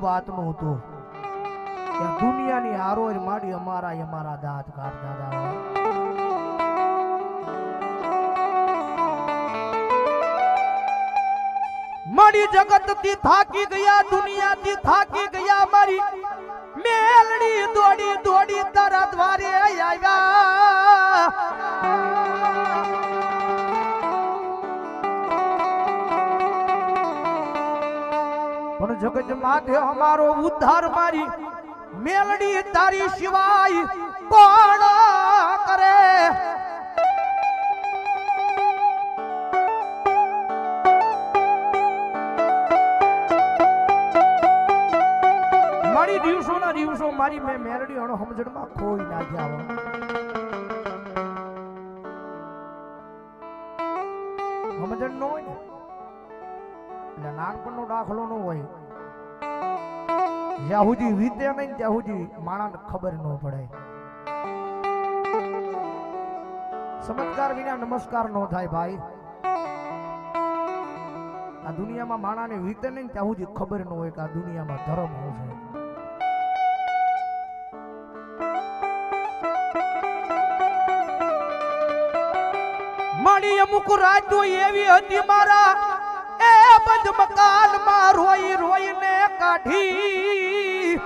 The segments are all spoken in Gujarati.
વાતનું હતું કે દુનિયાની હારોર માડી અમારા દાંત કાઢતા હતા. મારી જગત થી થાકી ગયા, દુનિયા થી થાકી ગયા, મારી મેલડી દોડી દોડી તારા દ્વારે આવ્યા. પણ જગત માથે અમારો ઉદ્ધાર મારી મેલડી તારી સિવાય કોણ કરે? મારી દિવસોના દિવસો મારી મેં મેલડી હણો સમજણમાં ખોઈ નાખ્યા. સમજણ ન હોય ને એટલે નાનપણનો દાખલો ન હોય. જ્યાં સુધી વીતે નહીં ત્યાં સુધી માણસને ખબર ન પડે. સમજદાર વિના નમસ્કાર ન થાય ભાઈ. આ દુનિયામાં માણસને વીતે નહીં ત્યાં સુધી ખબર ન હોય કે આ દુનિયામાં ધર્મ હોય છે. મારી અમુક રાતો એવી હતી મારા એ બંધ મકાનમાં રોઈ રોઈને કાઢી.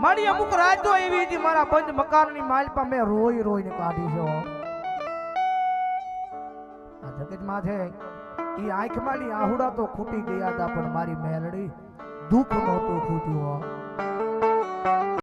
મારી અમુક રાતો એવી હતી મારા બંધ મકાનની માલપા મેં રોઈ રોઈને કાઢી છે. આ જગતમાં છે એ આંખમાં આહુડા તો ખૂટી ગયા હતા, પણ મારી મેલડી દુઃખ નહોતું ખૂટ્યું.